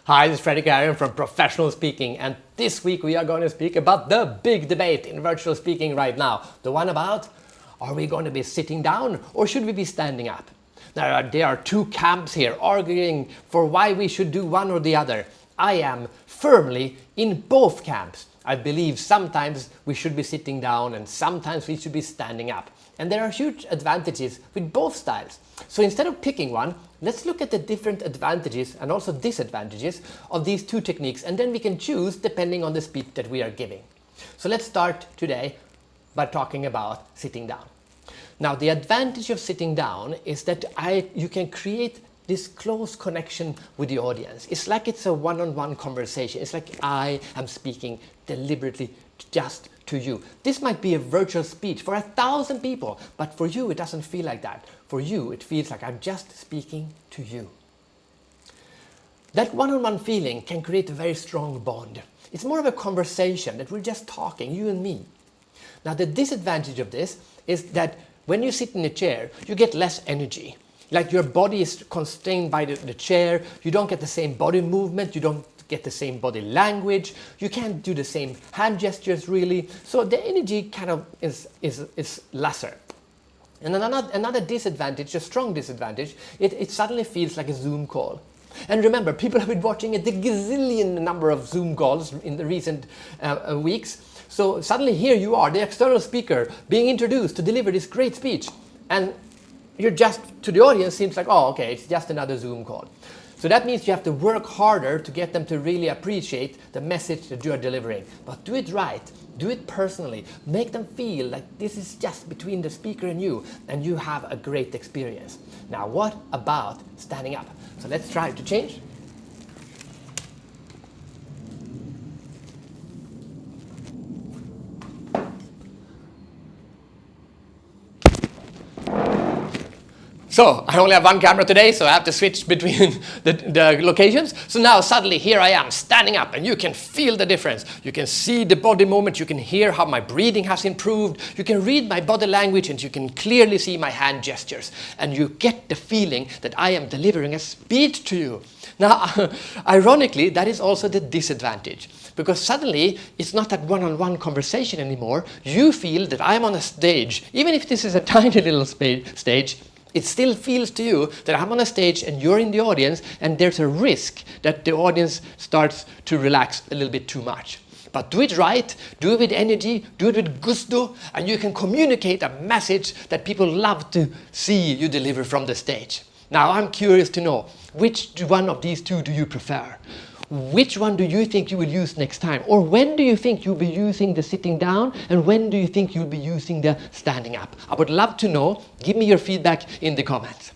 Hi, this is Fredrik Aaron from Professional Speaking, and this week we are going to speak about the big debate in virtual speaking right now. The one about, are we going to be sitting down or should we be standing up? Now, there are two camps here arguing for why we should do one or the other. I am firmly in both camps. I believe sometimes we should be sitting down and sometimes we should be standing up. And there are huge advantages with both styles. So instead of picking one, let's look at the different advantages and also disadvantages of these two techniques, and then we can choose depending on the speech that we are giving. So let's start today by talking about sitting down. Now, the advantage of sitting down is that you can create this close connection with the audience. It's like it's a one-on-one conversation. It's like I am speaking deliberately just to you. This might be a virtual speech for 1,000 people, but for you it doesn't feel like that. For you it feels like I'm just speaking to you. That one-on-one feeling can create a very strong bond. It's more of a conversation that we're just talking, you and me. Now, the disadvantage of this is that when you sit in a chair, you get less energy. Like your body is constrained by the chair, you don't get the same body movement, you don't get the same body language, you can't do the same hand gestures really, so the energy kind of is lesser. And another disadvantage, a strong disadvantage, it suddenly feels like a Zoom call. And remember, people have been watching the gazillion number of Zoom calls in the recent weeks, so suddenly here you are, the external speaker, being introduced to deliver this great speech, and you're just, to the audience, seems like, oh, okay, it's just another Zoom call. So that means you have to work harder to get them to really appreciate the message that you are delivering. But do it right, do it personally, make them feel like this is just between the speaker and you have a great experience. Now, what about standing up? So let's try to change. So I only have one camera today, so I have to switch between the locations. So now suddenly here I am standing up and you can feel the difference. You can see the body movement, you can hear how my breathing has improved, you can read my body language and you can clearly see my hand gestures. And you get the feeling that I am delivering a speech to you. Now, ironically, that is also the disadvantage. Because suddenly it's not that one-on-one conversation anymore. You feel that I'm on a stage. Even if this is a tiny little stage, it still feels to you that I'm on a stage and you're in the audience, and there's a risk that the audience starts to relax a little bit too much. But do it right, do it with energy, do it with gusto, and you can communicate a message that people love to see you deliver from the stage. Now, I'm curious to know, which one of these two do you prefer? Which one do you think you will use next time? Or when do you think you'll be using the sitting down? And when do you think you'll be using the standing up? I would love to know. Give me your feedback in the comments.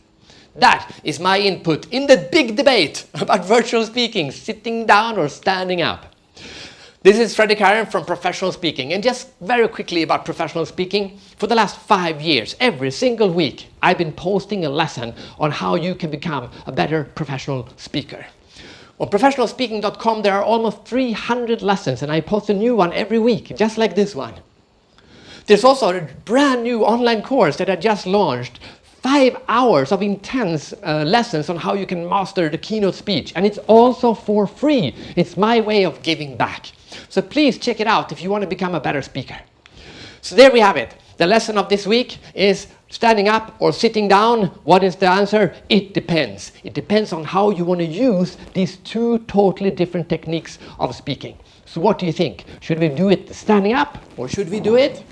That is my input in the big debate about virtual speaking, sitting down or standing up. This is Fredrik Aaron from Professional Speaking. And just very quickly about professional speaking, for the last 5 years, every single week, I've been posting a lesson on how you can become a better professional speaker. On professionalspeaking.com there are almost 300 lessons, and I post a new one every week, just like this one. There's also a brand new online course that I just launched, 5 hours of intense lessons on how you can master the keynote speech, and it's also for free. It's my way of giving back. So please check it out if you want to become a better speaker. So there we have it. The lesson of this week is standing up or sitting down. What is the answer? It depends. It depends on how you want to use these two totally different techniques of speaking. So what do you think? Should we do it standing up or should we do it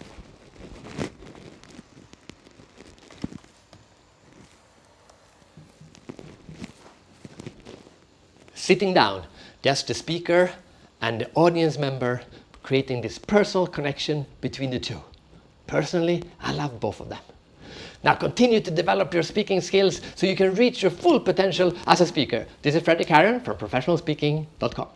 sitting down? Just the speaker and the audience member creating this personal connection between the two. Personally, I love both of them. Now continue to develop your speaking skills so you can reach your full potential as a speaker. This is Fredrik Aaron from professionalspeaking.com.